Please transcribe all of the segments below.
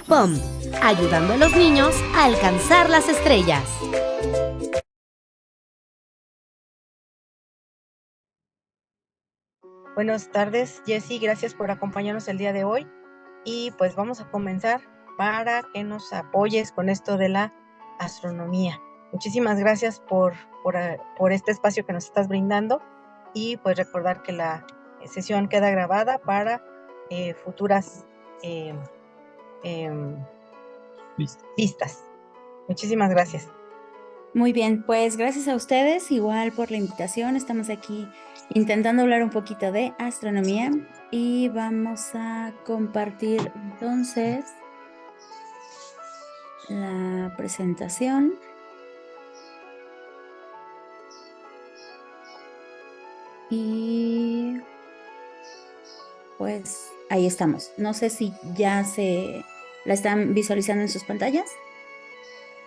POM, ayudando a los niños a alcanzar las estrellas. Buenas tardes, Jessy, gracias por acompañarnos el día de hoy. Y pues vamos a comenzar para que nos apoyes con esto de la astronomía. Muchísimas gracias por este espacio que nos estás brindando y pues recordar que la sesión queda grabada para futuras vistas. Muchísimas gracias. Muy bien, pues gracias a ustedes igual por la invitación. Estamos aquí intentando hablar un poquito de astronomía y vamos a compartir entonces la presentación. Y pues ahí estamos. No sé si ya la están visualizando en sus pantallas.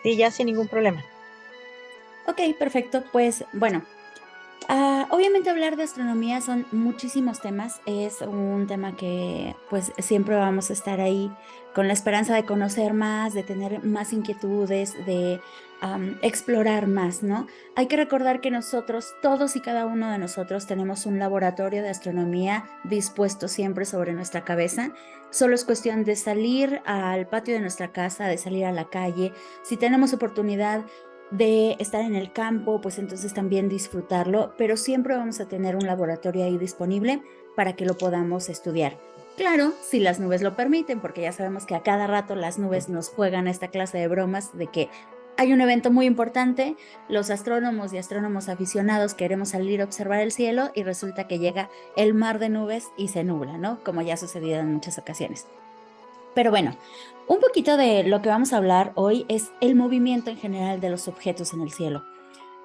Sí, ya sin ningún problema. Ok, perfecto. Pues bueno, obviamente hablar de astronomía son muchísimos temas. Es un tema que pues siempre vamos a estar ahí con la esperanza de conocer más, de tener más inquietudes, de explorar más, ¿no? Hay que recordar que nosotros, todos y cada uno de nosotros, tenemos un laboratorio de astronomía dispuesto siempre sobre nuestra cabeza. Solo es cuestión de salir al patio de nuestra casa, de salir a la calle. Si tenemos oportunidad de estar en el campo, pues entonces también disfrutarlo, pero siempre vamos a tener un laboratorio ahí disponible para que lo podamos estudiar. Claro, si las nubes lo permiten, porque ya sabemos que a cada rato las nubes nos juegan esta clase de bromas de que hay un evento muy importante, los astrónomos y astrónomos aficionados queremos salir a observar el cielo y resulta que llega el mar de nubes y se nubla, ¿no? Como ya ha sucedido en muchas ocasiones. Pero bueno, un poquito de lo que vamos a hablar hoy es el movimiento en general de los objetos en el cielo.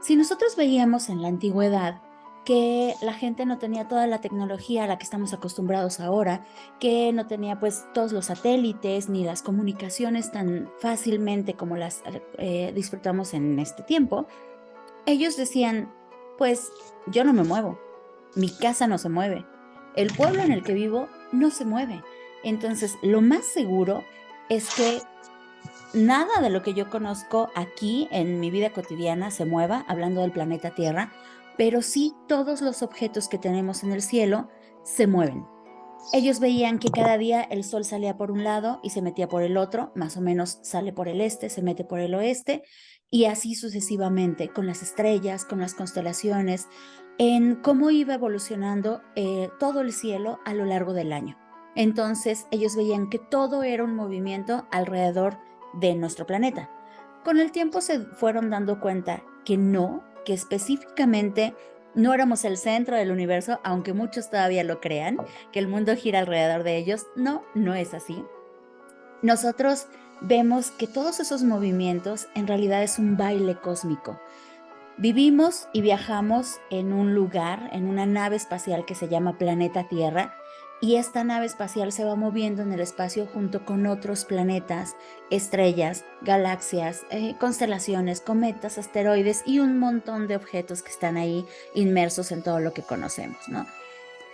Si nosotros veíamos en la antigüedad que la gente no tenía toda la tecnología a la que estamos acostumbrados ahora, que no tenía pues todos los satélites ni las comunicaciones tan fácilmente como las disfrutamos en este tiempo, ellos decían, pues yo no me muevo, mi casa no se mueve, el pueblo en el que vivo no se mueve. Entonces, lo más seguro es que nada de lo que yo conozco aquí en mi vida cotidiana se mueva, hablando del planeta Tierra, pero sí todos los objetos que tenemos en el cielo se mueven. Ellos veían que cada día el sol salía por un lado y se metía por el otro, más o menos sale por el este, se mete por el oeste, y así sucesivamente, con las estrellas, con las constelaciones, en cómo iba evolucionando todo el cielo a lo largo del año. Entonces ellos veían que todo era un movimiento alrededor de nuestro planeta. Con el tiempo se fueron dando cuenta que no, que específicamente no éramos el centro del universo, aunque muchos todavía lo crean, que el mundo gira alrededor de ellos. No, no es así. Nosotros vemos que todos esos movimientos en realidad es un baile cósmico. Vivimos y viajamos en un lugar, en una nave espacial que se llama Planeta Tierra, y esta nave espacial se va moviendo en el espacio junto con otros planetas, estrellas, galaxias, constelaciones, cometas, asteroides y un montón de objetos que están ahí inmersos en todo lo que conocemos, ¿no?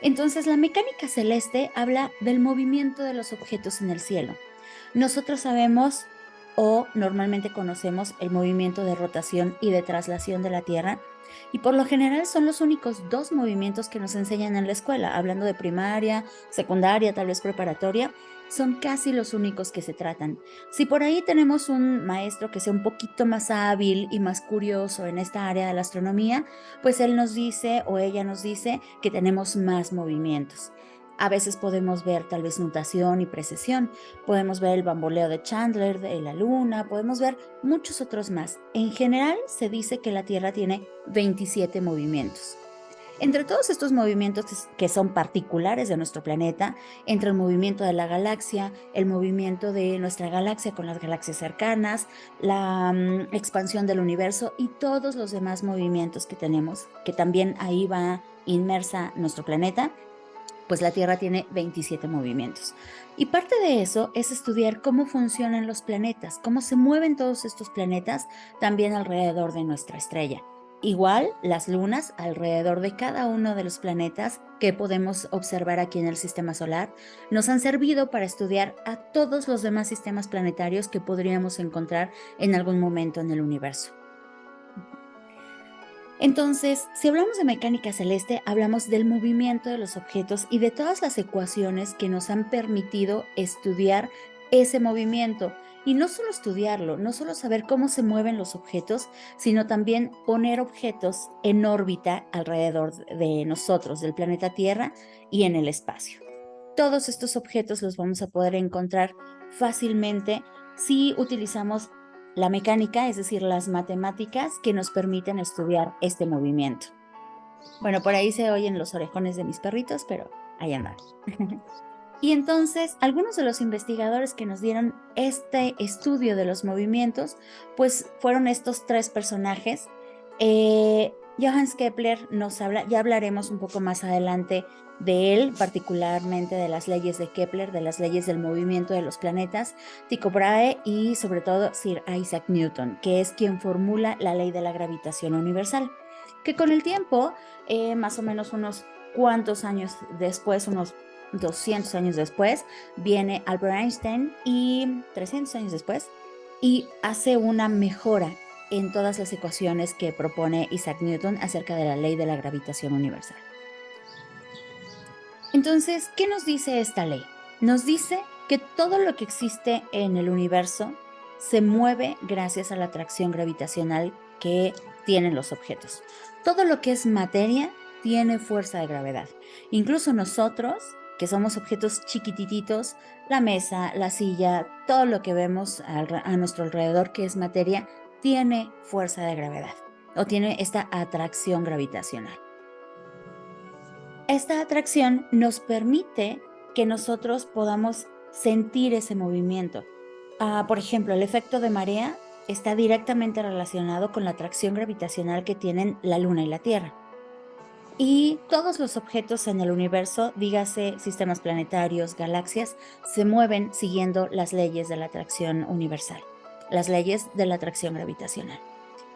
Entonces, la mecánica celeste habla del movimiento de los objetos en el cielo. Nosotros sabemos o normalmente conocemos el movimiento de rotación y de traslación de la Tierra, y por lo general son los únicos dos movimientos que nos enseñan en la escuela, hablando de primaria, secundaria, tal vez preparatoria, son casi los únicos que se tratan. Si por ahí tenemos un maestro que sea un poquito más hábil y más curioso en esta área de la astronomía, pues él nos dice o ella nos dice que tenemos más movimientos. A veces podemos ver tal vez nutación y precesión, podemos ver el bamboleo de Chandler de la Luna, podemos ver muchos otros más. En general se dice que la Tierra tiene 27 movimientos. Entre todos estos movimientos que son particulares de nuestro planeta, entre el movimiento de la galaxia, el movimiento de nuestra galaxia con las galaxias cercanas, la expansión del universo y todos los demás movimientos que tenemos, que también ahí va inmersa nuestro planeta, pues la Tierra tiene 27 movimientos. Y parte de eso es estudiar cómo funcionan los planetas, cómo se mueven todos estos planetas también alrededor de nuestra estrella. Igual, las lunas alrededor de cada uno de los planetas que podemos observar aquí en el sistema solar nos han servido para estudiar a todos los demás sistemas planetarios que podríamos encontrar en algún momento en el universo. Entonces, si hablamos de mecánica celeste, hablamos del movimiento de los objetos y de todas las ecuaciones que nos han permitido estudiar ese movimiento. Y no solo estudiarlo, no solo saber cómo se mueven los objetos, sino también poner objetos en órbita alrededor de nosotros, del planeta Tierra y en el espacio. Todos estos objetos los vamos a poder encontrar fácilmente si utilizamos la mecánica, es decir, las matemáticas que nos permiten estudiar este movimiento. Bueno, por ahí se oyen los orejones de mis perritos, pero ahí andan. Y entonces, algunos de los investigadores que nos dieron este estudio de los movimientos, pues fueron estos tres personajes. Johannes Kepler nos habla, ya hablaremos un poco más adelante de él, particularmente de las leyes de Kepler, de las leyes del movimiento de los planetas, Tycho Brahe y sobre todo Sir Isaac Newton, que es quien formula la ley de la gravitación universal, que con el tiempo, más o menos unos cuantos años después, unos 200 años después, viene Albert Einstein y 300 años después, y hace una mejora en todas las ecuaciones que propone Isaac Newton acerca de la ley de la gravitación universal. Entonces, ¿qué nos dice esta ley? Nos dice que todo lo que existe en el universo se mueve gracias a la atracción gravitacional que tienen los objetos. Todo lo que es materia tiene fuerza de gravedad. Incluso nosotros, que somos objetos chiquititos, la mesa, la silla, todo lo que vemos a nuestro alrededor que es materia, tiene fuerza de gravedad o tiene esta atracción gravitacional. Esta atracción nos permite que nosotros podamos sentir ese movimiento. Por ejemplo, el efecto de marea está directamente relacionado con la atracción gravitacional que tienen la Luna y la Tierra. Y todos los objetos en el universo, dígase sistemas planetarios, galaxias, se mueven siguiendo las leyes de la atracción universal, las leyes de la atracción gravitacional,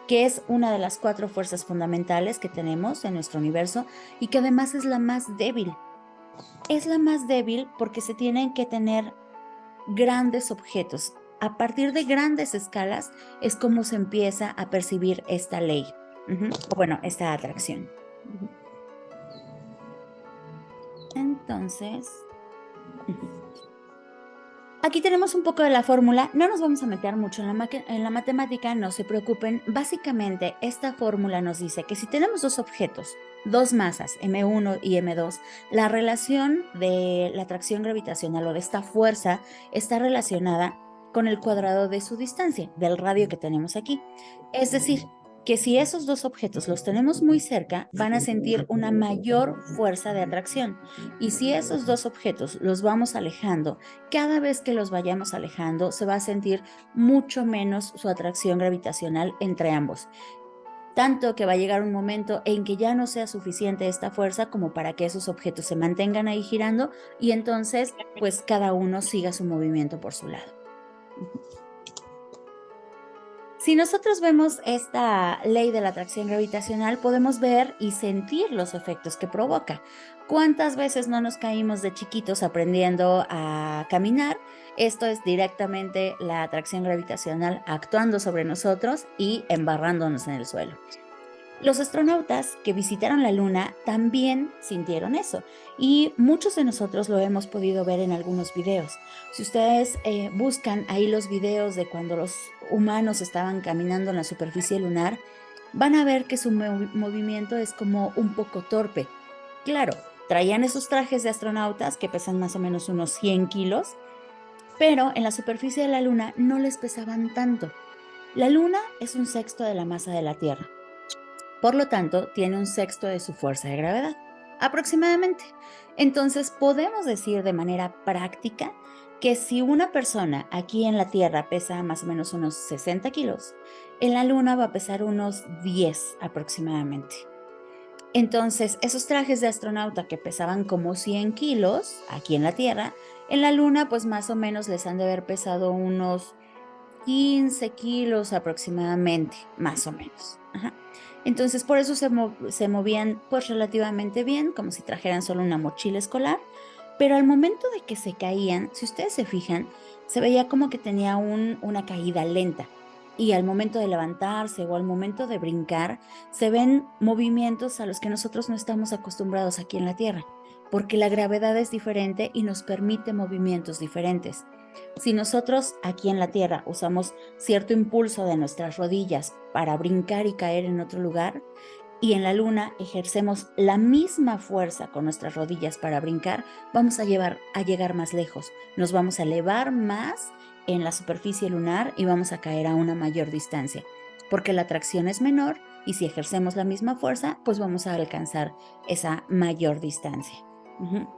que es una de las 4 fuerzas fundamentales que tenemos en nuestro universo y que además es la más débil. Es la más débil porque se tienen que tener grandes objetos. A partir de grandes escalas es como se empieza a percibir esta ley, o bueno, esta atracción. Entonces, aquí tenemos un poco de la fórmula. No nos vamos a meter mucho en la matemática, no se preocupen. Básicamente, esta fórmula nos dice que si tenemos dos objetos, dos masas, M1 y M2, la relación de la atracción gravitacional o de esta fuerza está relacionada con el cuadrado de su distancia, del radio que tenemos aquí. Es decir, que si esos dos objetos los tenemos muy cerca, van a sentir una mayor fuerza de atracción. Y si esos dos objetos los vamos alejando, cada vez que los vayamos alejando, se va a sentir mucho menos su atracción gravitacional entre ambos. Tanto que va a llegar un momento en que ya no sea suficiente esta fuerza como para que esos objetos se mantengan ahí girando y entonces pues cada uno siga su movimiento por su lado. Si nosotros vemos esta ley de la atracción gravitacional, podemos ver y sentir los efectos que provoca. ¿Cuántas veces no nos caímos de chiquitos aprendiendo a caminar? Esto es directamente la atracción gravitacional actuando sobre nosotros y embarrándonos en el suelo. Los astronautas que visitaron la Luna también sintieron eso y muchos de nosotros lo hemos podido ver en algunos videos. Si ustedes buscan ahí los videos de cuando los humanos estaban caminando en la superficie lunar, van a ver que su movimiento es como un poco torpe. Claro, traían esos trajes de astronautas que pesan más o menos unos 100 kilos, pero en la superficie de la Luna no les pesaban tanto. La Luna es un sexto de la masa de la Tierra. Por lo tanto, tiene un sexto de su fuerza de gravedad, aproximadamente. Entonces, podemos decir de manera práctica que si una persona aquí en la Tierra pesa más o menos unos 60 kilos, en la Luna va a pesar unos 10 aproximadamente. Entonces, esos trajes de astronauta que pesaban como 100 kilos aquí en la Tierra, en la Luna pues más o menos les han de haber pesado unos 15 kilos aproximadamente, más o menos. Entonces, por eso se movían pues relativamente bien, como si trajeran solo una mochila escolar, pero al momento de que se caían, si ustedes se fijan, se veía como que tenía una caída lenta. Y al momento de levantarse o al momento de brincar, se ven movimientos a los que nosotros no estamos acostumbrados aquí en la Tierra, porque la gravedad es diferente y nos permite movimientos diferentes. Si nosotros aquí en la Tierra usamos cierto impulso de nuestras rodillas para brincar y caer en otro lugar, y en la Luna ejercemos la misma fuerza con nuestras rodillas para brincar, vamos a llegar más lejos, nos vamos a elevar más en la superficie lunar y vamos a caer a una mayor distancia, porque la atracción es menor y si ejercemos la misma fuerza, pues vamos a alcanzar esa mayor distancia. Uh-huh.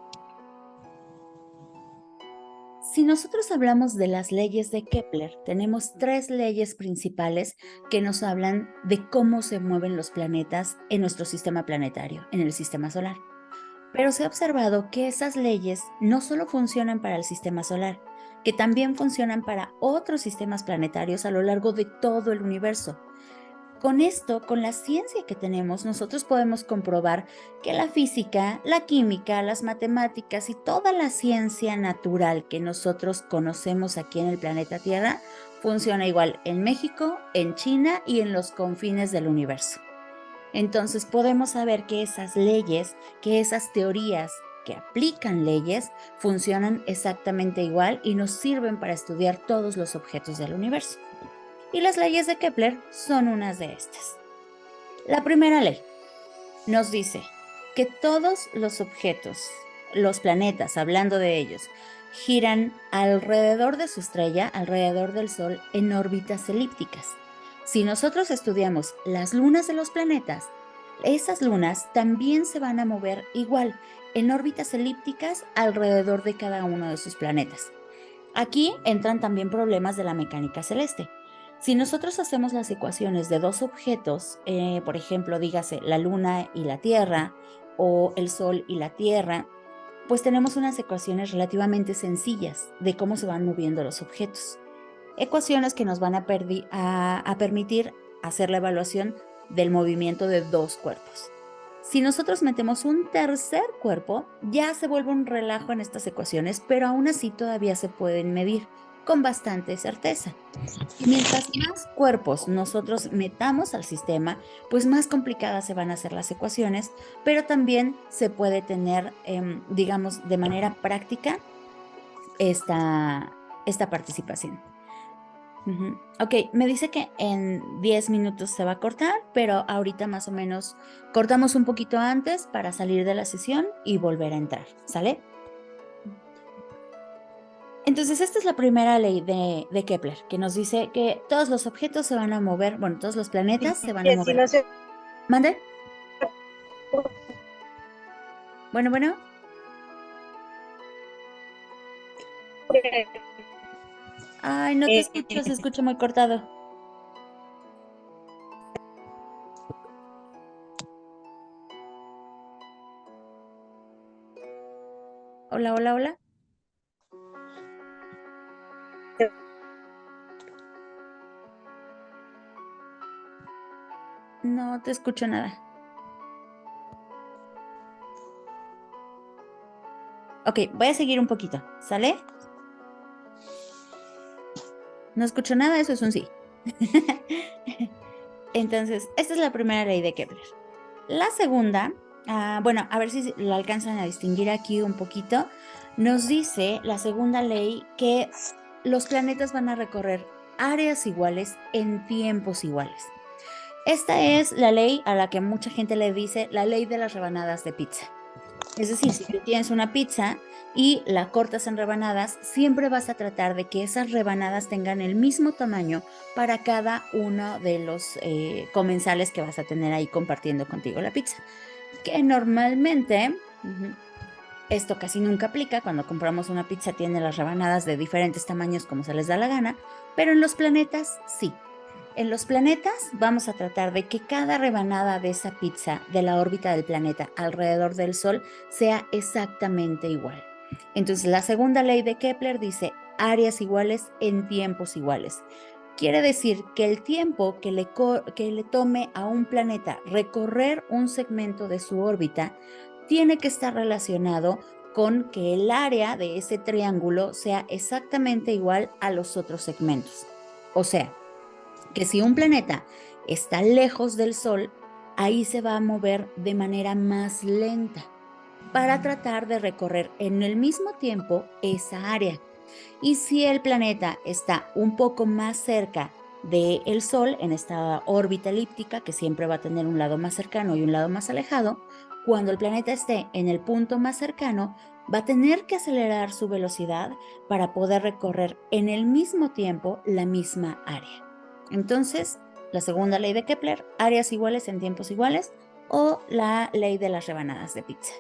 Si nosotros hablamos de las leyes de Kepler, tenemos 3 leyes principales que nos hablan de cómo se mueven los planetas en nuestro sistema planetario, en el sistema solar. Pero se ha observado que esas leyes no solo funcionan para el sistema solar, que también funcionan para otros sistemas planetarios a lo largo de todo el universo. Con esto, con la ciencia que tenemos, nosotros podemos comprobar que la física, la química, las matemáticas y toda la ciencia natural que nosotros conocemos aquí en el planeta Tierra funciona igual en México, en China y en los confines del universo. Entonces podemos saber que esas leyes, que esas teorías que aplican leyes, funcionan exactamente igual y nos sirven para estudiar todos los objetos del universo. Y las leyes de Kepler son unas de estas. La primera ley nos dice que todos los objetos, los planetas, hablando de ellos, giran alrededor de su estrella, alrededor del Sol, en órbitas elípticas. Si nosotros estudiamos las lunas de los planetas, esas lunas también se van a mover igual, en órbitas elípticas alrededor de cada uno de sus planetas. Aquí entran también problemas de la mecánica celeste. Si nosotros hacemos las ecuaciones de 2 objetos, por ejemplo, dígase la Luna y la Tierra, o el Sol y la Tierra, pues tenemos unas ecuaciones relativamente sencillas de cómo se van moviendo los objetos. Ecuaciones que nos van a permitir hacer la evaluación del movimiento de 2 cuerpos. Si nosotros metemos un tercer cuerpo, ya se vuelve un relajo en estas ecuaciones, pero aún así todavía se pueden medir con bastante certeza. Y mientras más cuerpos nosotros metamos al sistema, pues más complicadas se van a hacer las ecuaciones, pero también se puede tener, digamos, de manera práctica esta participación. Uh-huh. Ok, me dice que en 10 minutos se va a cortar, pero ahorita más o menos cortamos un poquito antes para salir de la sesión y volver a entrar, ¿sale? Entonces, esta es la primera ley de Kepler, que nos dice que todos los objetos se van a mover, bueno, todos los planetas se van a mover. Si no se... ¿Mande? Bueno. Ay, no te escucho, se escucha muy cortado. Hola. No te escucho nada. Ok, voy a seguir un poquito, ¿sale? No escucho nada, eso es un sí. Entonces, esta es la primera ley de Kepler. La segunda, bueno, a ver si la alcanzan a distinguir aquí un poquito, nos dice la segunda ley que los planetas van a recorrer áreas iguales en tiempos iguales. Esta es la ley a la que mucha gente le dice la ley de las rebanadas de pizza. Es decir, si tú tienes una pizza y la cortas en rebanadas, siempre vas a tratar de que esas rebanadas tengan el mismo tamaño para cada uno de los comensales que vas a tener ahí compartiendo contigo la pizza. Que normalmente, esto casi nunca aplica, cuando compramos una pizza tiene las rebanadas de diferentes tamaños como se les da la gana, pero en los planetas sí. En los planetas vamos a tratar de que cada rebanada de esa pizza de la órbita del planeta alrededor del Sol sea exactamente igual. Entonces, la segunda ley de Kepler dice áreas iguales en tiempos iguales. Quiere decir que el tiempo que le tome a un planeta recorrer un segmento de su órbita tiene que estar relacionado con que el área de ese triángulo sea exactamente igual a los otros segmentos. O sea, que si un planeta está lejos del Sol, ahí se va a mover de manera más lenta para tratar de recorrer en el mismo tiempo esa área. Y si el planeta está un poco más cerca del Sol, en esta órbita elíptica, que siempre va a tener un lado más cercano y un lado más alejado, cuando el planeta esté en el punto más cercano, va a tener que acelerar su velocidad para poder recorrer en el mismo tiempo la misma área. Entonces, la segunda ley de Kepler, áreas iguales en tiempos iguales, o la ley de las rebanadas de pizza.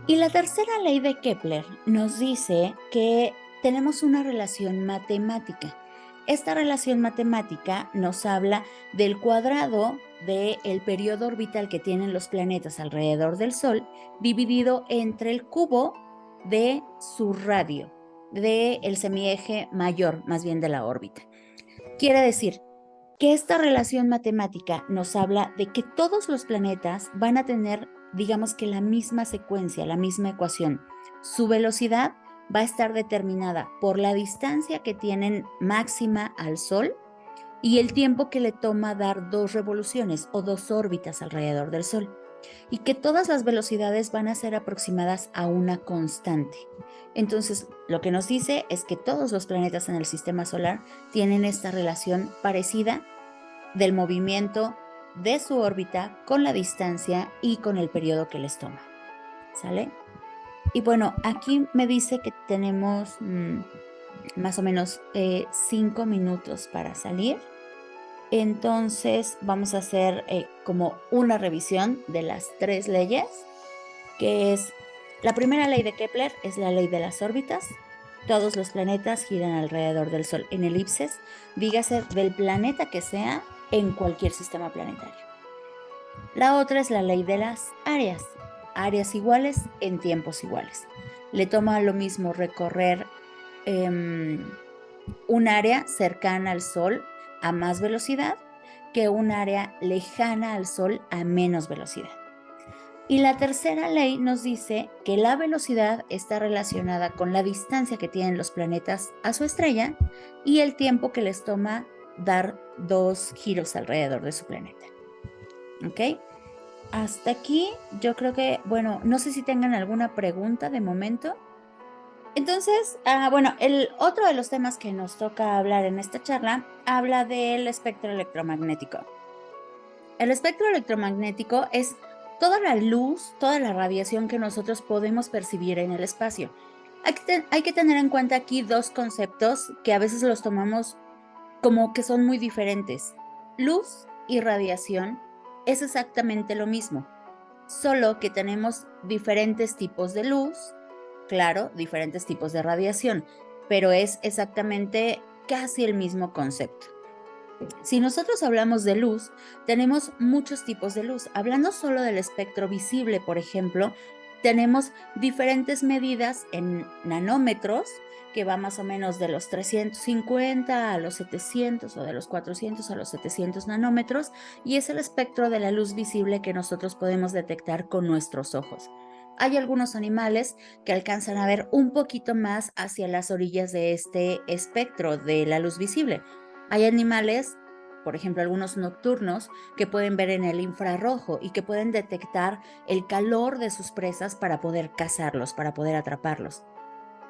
Y la tercera ley de Kepler nos dice que tenemos una relación matemática. Esta relación matemática nos habla del cuadrado del periodo orbital que tienen los planetas alrededor del Sol, dividido entre el cubo de su radio, del semieje mayor, más bien de la órbita. Quiere decir que esta relación matemática nos habla de que todos los planetas van a tener, digamos que la misma secuencia, la misma ecuación. Su velocidad va a estar determinada por la distancia que tienen máxima al Sol y el tiempo que le toma dar 2 revoluciones o 2 órbitas alrededor del Sol. Y que todas las velocidades van a ser aproximadas a una constante. Entonces, lo que nos dice es que todos los planetas en el sistema solar tienen esta relación parecida del movimiento de su órbita con la distancia y con el periodo que les toma. ¿Sale? Y bueno, aquí me dice que tenemos más o menos 5 minutos para salir. Entonces vamos a hacer como una revisión de las 3 leyes, que es la primera ley de Kepler, es la ley de las órbitas. Todos los planetas giran alrededor del Sol en elipses, dígase del planeta que sea en cualquier sistema planetario. La otra es la ley de las áreas iguales en tiempos iguales. Le toma lo mismo recorrer un área cercana al Sol a más velocidad que un área lejana al Sol a menos velocidad. Y la tercera ley nos dice que la velocidad está relacionada con la distancia que tienen los planetas a su estrella y el tiempo que les toma dar 2 giros alrededor de su planeta. ¿Ok? Hasta aquí yo creo que, bueno, no sé si tengan alguna pregunta de momento. Entonces, bueno, el otro de los temas que nos toca hablar en esta charla habla del espectro electromagnético. El espectro electromagnético es toda la luz, toda la radiación que nosotros podemos percibir en el espacio. Hay que tener en cuenta aquí 2 conceptos que a veces los tomamos como que son muy diferentes. Luz y radiación es exactamente lo mismo, solo que tenemos diferentes tipos de luz, claro, diferentes tipos de radiación, pero es exactamente casi el mismo concepto. Si nosotros hablamos de luz, tenemos muchos tipos de luz. Hablando solo del espectro visible, por ejemplo, tenemos diferentes medidas en nanómetros, que va más o menos de los 350 a los 700 o de los 400 a los 700 nanómetros, y es el espectro de la luz visible que nosotros podemos detectar con nuestros ojos. Hay algunos animales que alcanzan a ver un poquito más hacia las orillas de este espectro de la luz visible. Hay animales, por ejemplo, algunos nocturnos, que pueden ver en el infrarrojo y que pueden detectar el calor de sus presas para poder cazarlos, para poder atraparlos.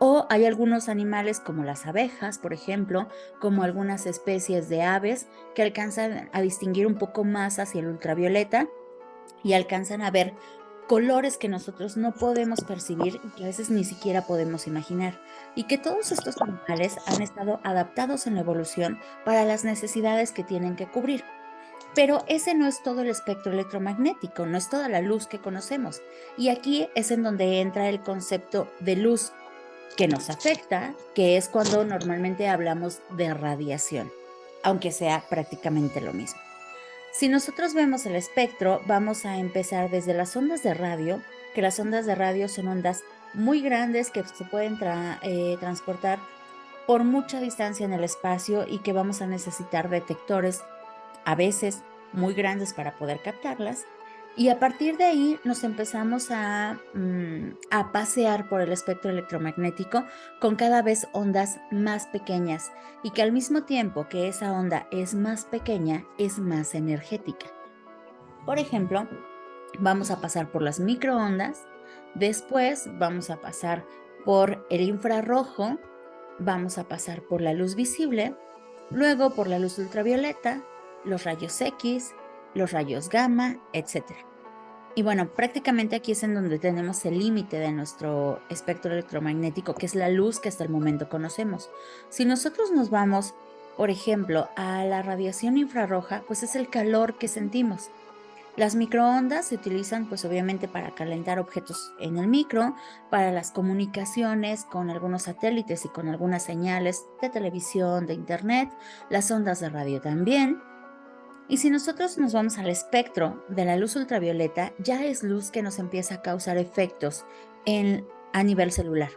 O hay algunos animales como las abejas, por ejemplo, como algunas especies de aves que alcanzan a distinguir un poco más hacia el ultravioleta y alcanzan a ver colores que nosotros no podemos percibir y que a veces ni siquiera podemos imaginar, y que todos estos animales han estado adaptados en la evolución para las necesidades que tienen que cubrir. Pero ese no es todo el espectro electromagnético, no es toda la luz que conocemos. Y aquí es en donde entra el concepto de luz que nos afecta, que es cuando normalmente hablamos de radiación, aunque sea prácticamente lo mismo. Si nosotros vemos el espectro, vamos a empezar desde las ondas de radio, que las ondas de radio son ondas muy grandes que se pueden transportar por mucha distancia en el espacio y que vamos a necesitar detectores a veces muy grandes para poder captarlas. Y a partir de ahí nos empezamos a pasear por el espectro electromagnético con cada vez ondas más pequeñas y que al mismo tiempo que esa onda es más pequeña, es más energética. Por ejemplo, vamos a pasar por las microondas, después vamos a pasar por el infrarrojo, vamos a pasar por la luz visible, luego por la luz ultravioleta, los rayos X, los rayos gamma, etc. Y bueno, prácticamente aquí es en donde tenemos el límite de nuestro espectro electromagnético, que es la luz que hasta el momento conocemos. Si nosotros nos vamos, por ejemplo, a la radiación infrarroja, pues es el calor que sentimos. Las microondas se utilizan pues obviamente para calentar objetos en el micro, para las comunicaciones con algunos satélites y con algunas señales de televisión, de internet, las ondas de radio también. Y si nosotros nos vamos al espectro de la luz ultravioleta, ya es luz que nos empieza a causar efectos a nivel celular.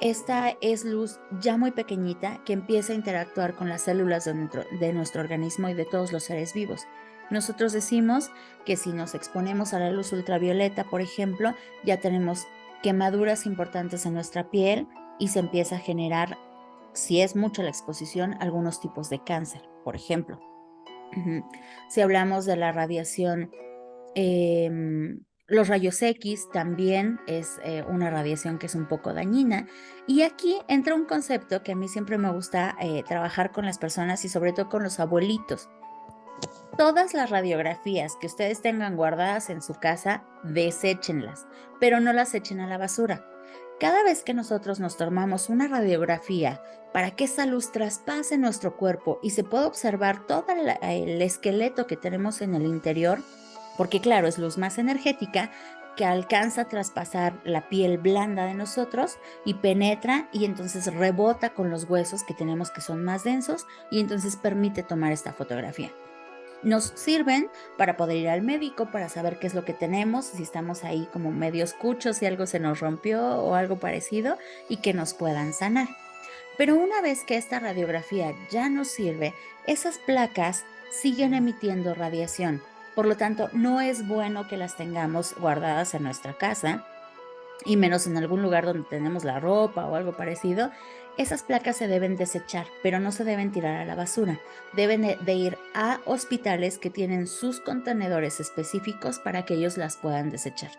Esta es luz ya muy pequeñita que empieza a interactuar con las células de nuestro organismo y de todos los seres vivos. Nosotros decimos que si nos exponemos a la luz ultravioleta, por ejemplo, ya tenemos quemaduras importantes en nuestra piel y se empieza a generar, si es mucha la exposición, algunos tipos de cáncer, por ejemplo. Si hablamos de la radiación, los rayos X también es una radiación que es un poco dañina. Y aquí entra un concepto que a mí siempre me gusta trabajar con las personas y sobre todo con los abuelitos. Todas las radiografías que ustedes tengan guardadas en su casa, deséchenlas, pero no las echen a la basura. Cada vez que nosotros nos tomamos una radiografía para que esa luz traspase nuestro cuerpo y se pueda observar todo el esqueleto que tenemos en el interior, porque claro, es luz más energética que alcanza a traspasar la piel blanda de nosotros y penetra y entonces rebota con los huesos que tenemos que son más densos y entonces permite tomar esta fotografía. Nos sirven para poder ir al médico, para saber qué es lo que tenemos, si estamos ahí como medio cuchos, si algo se nos rompió o algo parecido y que nos puedan sanar. Pero una vez que esta radiografía ya nos sirve, esas placas siguen emitiendo radiación. Por lo tanto, no es bueno que las tengamos guardadas en nuestra casa y menos en algún lugar donde tenemos la ropa o algo parecido. Esas placas se deben desechar, pero no se deben tirar a la basura. Deben de ir a hospitales que tienen sus contenedores específicos para que ellos las puedan desechar.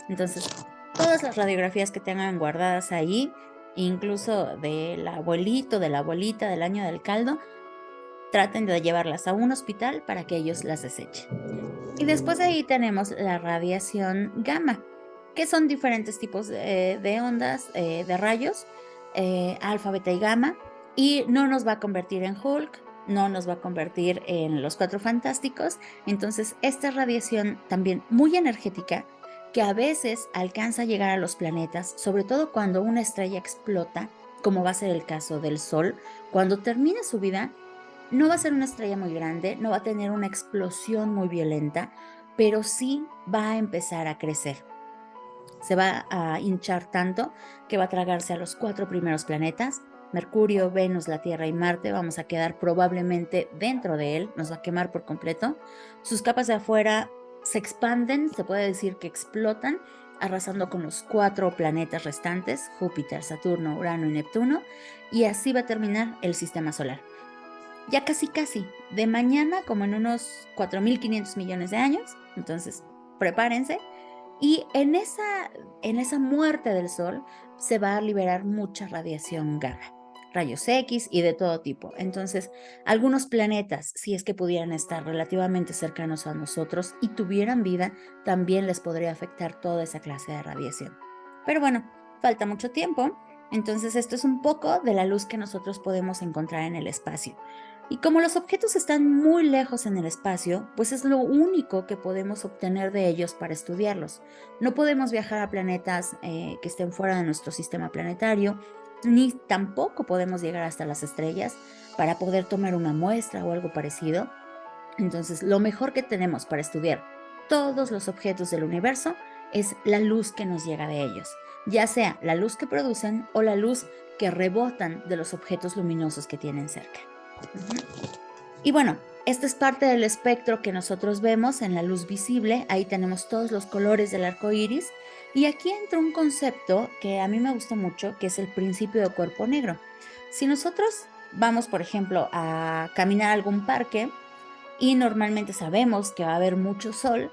Entonces, todas las radiografías que tengan guardadas ahí, incluso del abuelito, de la abuelita, del año del caldo, traten de llevarlas a un hospital para que ellos las desechen. Y después de ahí tenemos la radiación gamma, que son diferentes tipos de ondas, de rayos, alfa, beta y gamma, y no nos va a convertir en Hulk, no nos va a convertir en los Cuatro Fantásticos. Entonces, esta radiación también muy energética, que a veces alcanza a llegar a los planetas, sobre todo cuando una estrella explota, como va a ser el caso del Sol, cuando termine su vida, no va a ser una estrella muy grande, no va a tener una explosión muy violenta, pero sí va a empezar a crecer. Se va a hinchar tanto que va a tragarse a los 4 primeros planetas, Mercurio, Venus, la Tierra y Marte. Vamos a quedar probablemente dentro de él, nos va a quemar por completo. Sus capas de afuera se expanden, se puede decir que explotan, arrasando con los 4 planetas restantes, Júpiter, Saturno, Urano y Neptuno, y así va a terminar el sistema solar. Ya casi, de mañana, como en unos 4.500 millones de años, entonces prepárense. Y en esa muerte del Sol se va a liberar mucha radiación gamma, rayos X y de todo tipo. Entonces, algunos planetas, si es que pudieran estar relativamente cercanos a nosotros y tuvieran vida, también les podría afectar toda esa clase de radiación. Pero bueno, falta mucho tiempo. Entonces, esto es un poco de la luz que nosotros podemos encontrar en el espacio. Y como los objetos están muy lejos en el espacio, pues es lo único que podemos obtener de ellos para estudiarlos. No podemos viajar a planetas que estén fuera de nuestro sistema planetario, ni tampoco podemos llegar hasta las estrellas para poder tomar una muestra o algo parecido. Entonces, lo mejor que tenemos para estudiar todos los objetos del universo es la luz que nos llega de ellos, ya sea la luz que producen o la luz que rebotan de los objetos luminosos que tienen cerca. Y bueno, esta es parte del espectro que nosotros vemos en la luz visible. Ahí tenemos todos los colores del arco iris. Y aquí entra un concepto que a mí me gusta mucho, que es el principio de cuerpo negro. Si nosotros vamos, por ejemplo, a caminar a algún parque y normalmente sabemos que va a haber mucho sol,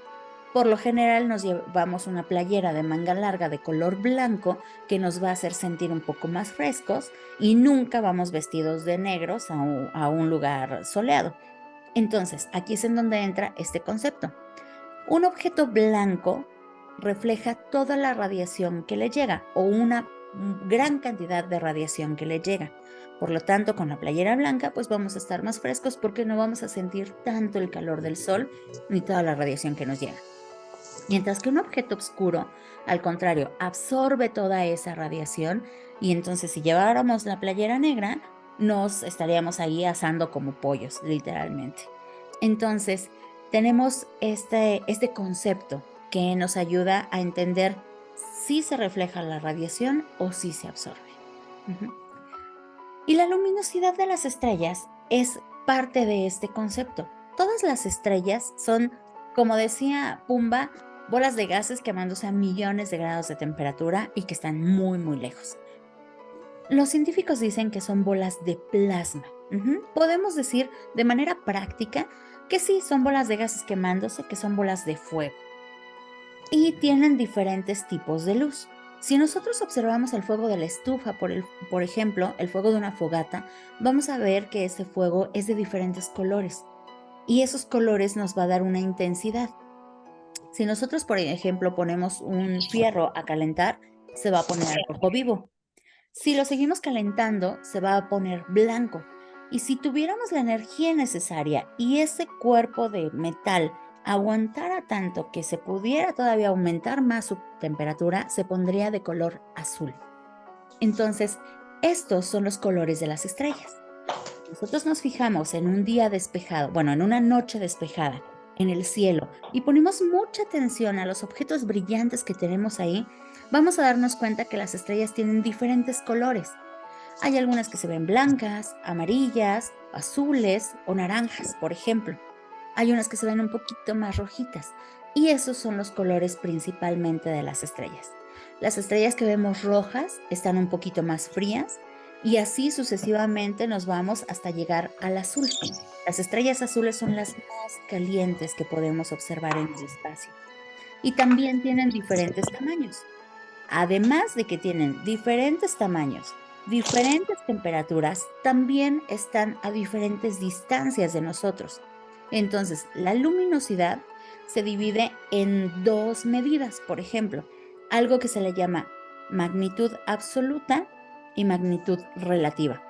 por lo general nos llevamos una playera de manga larga de color blanco que nos va a hacer sentir un poco más frescos y nunca vamos vestidos de negros a un lugar soleado. Entonces, aquí es en donde entra este concepto. Un objeto blanco refleja toda la radiación que le llega o una gran cantidad de radiación que le llega. Por lo tanto, con la playera blanca, pues vamos a estar más frescos porque no vamos a sentir tanto el calor del sol ni toda la radiación que nos llega. Mientras que un objeto oscuro, al contrario, absorbe toda esa radiación y entonces si lleváramos la playera negra, nos estaríamos ahí asando como pollos, literalmente. Entonces, tenemos este concepto que nos ayuda a entender si se refleja la radiación o si se absorbe. Y la luminosidad de las estrellas es parte de este concepto. Todas las estrellas son, como decía Pumba, bolas de gases quemándose a millones de grados de temperatura y que están muy, muy lejos. Los científicos dicen que son bolas de plasma. Podemos decir de manera práctica que sí, son bolas de gases quemándose, que son bolas de fuego. Y tienen diferentes tipos de luz. Si nosotros observamos el fuego de la estufa, por ejemplo, el fuego de una fogata, vamos a ver que ese fuego es de diferentes colores. Y esos colores nos va a dar una intensidad. Si nosotros, por ejemplo, ponemos un fierro a calentar, se va a poner al rojo vivo. Si lo seguimos calentando, se va a poner blanco. Y si tuviéramos la energía necesaria y ese cuerpo de metal aguantara tanto que se pudiera todavía aumentar más su temperatura, se pondría de color azul. Entonces, estos son los colores de las estrellas. Nosotros nos fijamos en un día despejado, bueno, en una noche despejada, en el cielo, y ponemos mucha atención a los objetos brillantes que tenemos ahí, vamos a darnos cuenta que las estrellas tienen diferentes colores. Hay algunas que se ven blancas, amarillas, azules o naranjas, por ejemplo. Hay unas que se ven un poquito más rojitas, y esos son los colores principalmente de las estrellas. Las estrellas que vemos rojas están un poquito más frías, y así sucesivamente nos vamos hasta llegar al azul. Las estrellas azules son las más calientes que podemos observar en el espacio. Y también tienen diferentes tamaños. Además de que tienen diferentes tamaños, diferentes temperaturas, también están a diferentes distancias de nosotros. Entonces, la luminosidad se divide en dos medidas, por ejemplo, algo que se le llama magnitud absoluta y magnitud relativa.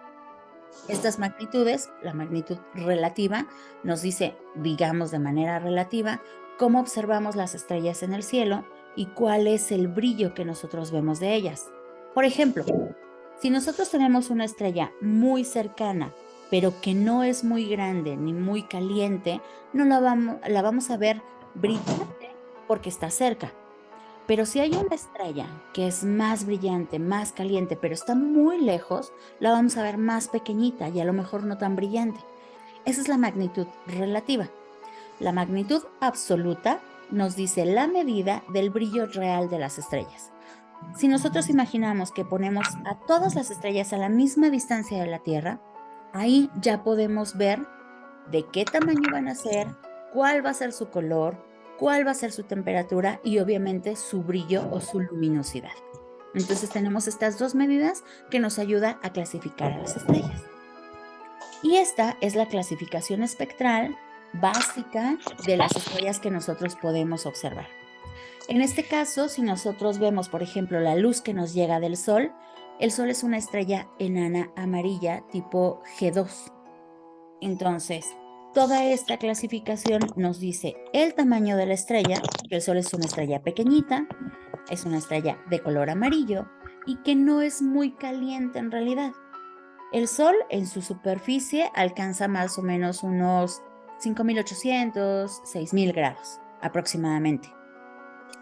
Estas magnitudes, la magnitud relativa, nos dice, digamos de manera relativa, cómo observamos las estrellas en el cielo y cuál es el brillo que nosotros vemos de ellas. Por ejemplo, si nosotros tenemos una estrella muy cercana, pero que no es muy grande ni muy caliente, no la vamos a ver brillante porque está cerca. Pero si hay una estrella que es más brillante, más caliente, pero está muy lejos, la vamos a ver más pequeñita y a lo mejor no tan brillante. Esa es la magnitud relativa. La magnitud absoluta nos dice la medida del brillo real de las estrellas. Si nosotros imaginamos que ponemos a todas las estrellas a la misma distancia de la Tierra, ahí ya podemos ver de qué tamaño van a ser, cuál va a ser su color, cuál va a ser su temperatura y obviamente su brillo o su luminosidad. Entonces tenemos estas dos medidas que nos ayudan a clasificar a las estrellas. Y esta es la clasificación espectral básica de las estrellas que nosotros podemos observar. En este caso, si nosotros vemos, por ejemplo, la luz que nos llega del Sol, el Sol es una estrella enana amarilla tipo G2. Entonces, toda esta clasificación nos dice el tamaño de la estrella, que el Sol es una estrella pequeñita, es una estrella de color amarillo y que no es muy caliente en realidad. El Sol en su superficie alcanza más o menos unos 5.800, 6.000 grados aproximadamente.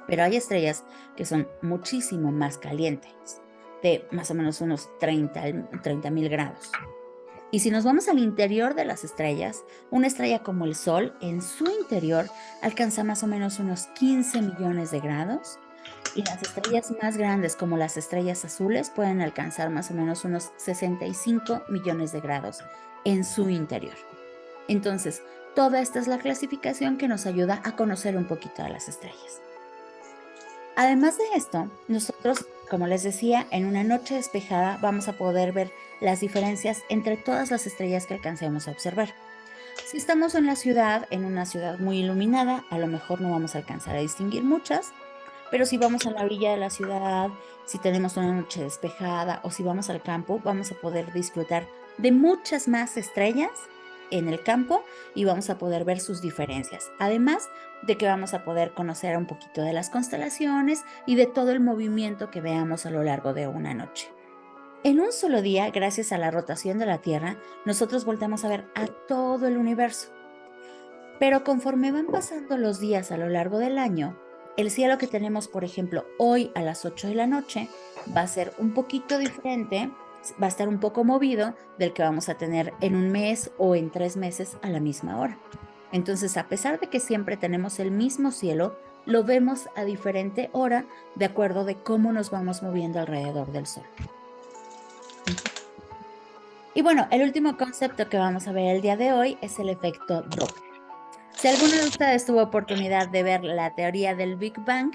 Pero hay estrellas que son muchísimo más calientes. de más o menos unos 30.000 grados. Y si nos vamos al interior de las estrellas, una estrella como el Sol, en su interior, alcanza más o menos unos 15 millones de grados. Y las estrellas más grandes, como las estrellas azules, pueden alcanzar más o menos unos 65 millones de grados en su interior. Entonces, toda esta es la clasificación que nos ayuda a conocer un poquito a las estrellas. Además de esto, nosotros, como les decía, en una noche despejada vamos a poder ver las diferencias entre todas las estrellas que alcancemos a observar. Si estamos en la ciudad, en una ciudad muy iluminada, a lo mejor no vamos a alcanzar a distinguir muchas, pero si vamos a la orilla de la ciudad, si tenemos una noche despejada o si vamos al campo, vamos a poder disfrutar de muchas más estrellas en el campo y vamos a poder ver sus diferencias. Además de que vamos a poder conocer un poquito de las constelaciones y de todo el movimiento que veamos a lo largo de una noche. En un solo día, gracias a la rotación de la Tierra, nosotros volvemos a ver a todo el universo. Pero conforme van pasando los días a lo largo del año, el cielo que tenemos, por ejemplo, hoy a las 8 de la noche, va a ser un poquito diferente, va a estar un poco movido del que vamos a tener en un mes o en 3 meses a la misma hora. Entonces, a pesar de que siempre tenemos el mismo cielo, lo vemos a diferente hora de acuerdo de cómo nos vamos moviendo alrededor del Sol. Y bueno, el último concepto que vamos a ver el día de hoy es el efecto Doppler. Si alguno de ustedes tuvo oportunidad de ver la teoría del Big Bang,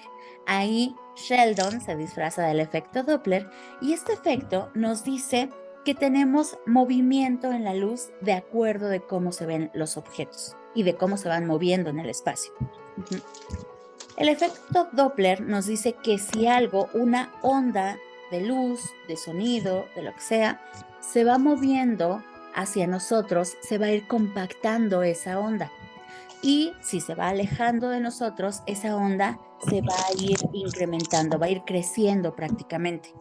ahí Sheldon se disfraza del efecto Doppler y este efecto nos dice que tenemos movimiento en la luz de acuerdo de cómo se ven los objetos y de cómo se van moviendo en el espacio. El efecto Doppler nos dice que si algo, una onda de luz, de sonido, de lo que sea, se va moviendo hacia nosotros, se va a ir compactando esa onda. Y si se va alejando de nosotros, esa onda se va a ir incrementando, va a ir creciendo prácticamente.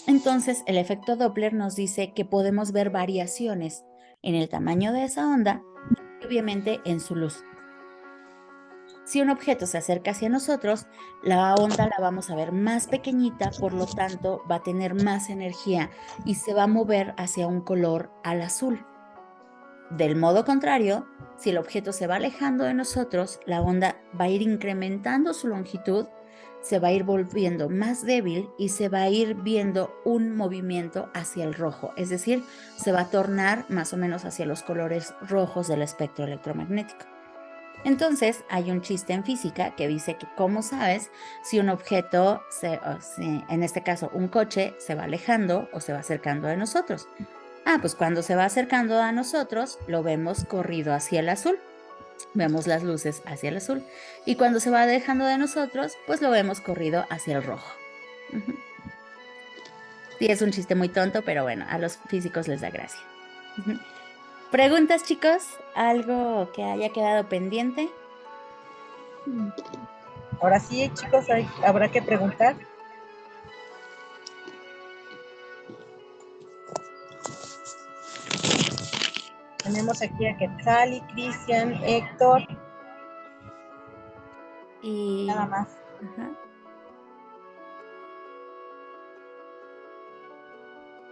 Entonces, el efecto Doppler nos dice que podemos ver variaciones en el tamaño de esa onda y obviamente en su luz. Si un objeto se acerca hacia nosotros, la onda la vamos a ver más pequeñita, por lo tanto va a tener más energía y se va a mover hacia un color al azul. Del modo contrario, si el objeto se va alejando de nosotros, la onda va a ir incrementando su longitud, se va a ir volviendo más débil y se va a ir viendo un movimiento hacia el rojo, es decir, se va a tornar más o menos hacia los colores rojos del espectro electromagnético. Entonces, hay un chiste en física que dice que ¿cómo sabes si un objeto, en este caso un coche, se va alejando o se va acercando de nosotros? Pues cuando se va acercando a nosotros, lo vemos corrido hacia el azul. Vemos las luces hacia el azul. Y cuando se va alejando de nosotros, pues lo vemos corrido hacia el rojo. Sí, es un chiste muy tonto, pero bueno, a los físicos les da gracia. ¿Preguntas, chicos? ¿Algo que haya quedado pendiente? Ahora sí, chicos, habrá que preguntar. Tenemos aquí a Quetzali, Cristian, Héctor. Y nada más.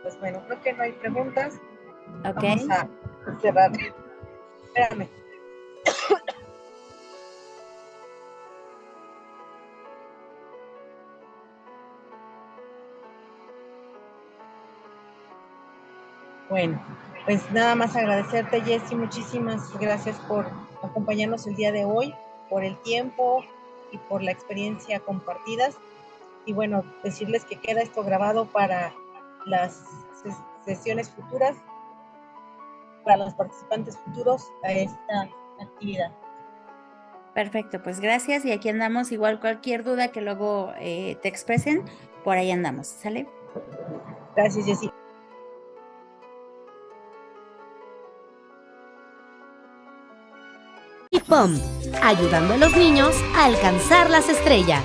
Pues bueno, creo que no hay preguntas. Ok. Vamos a cerrar. Espérame. Bueno, pues nada más agradecerte, Jessy, muchísimas gracias por acompañarnos el día de hoy, por el tiempo y por la experiencia compartidas. Y bueno, decirles que queda esto grabado para las sesiones futuras, para los participantes futuros a esta actividad. Perfecto, pues gracias y aquí andamos. Igual cualquier duda que luego te expresen, por ahí andamos, ¿sale? Gracias, Jessy. Y POM, ayudando a los niños a alcanzar las estrellas.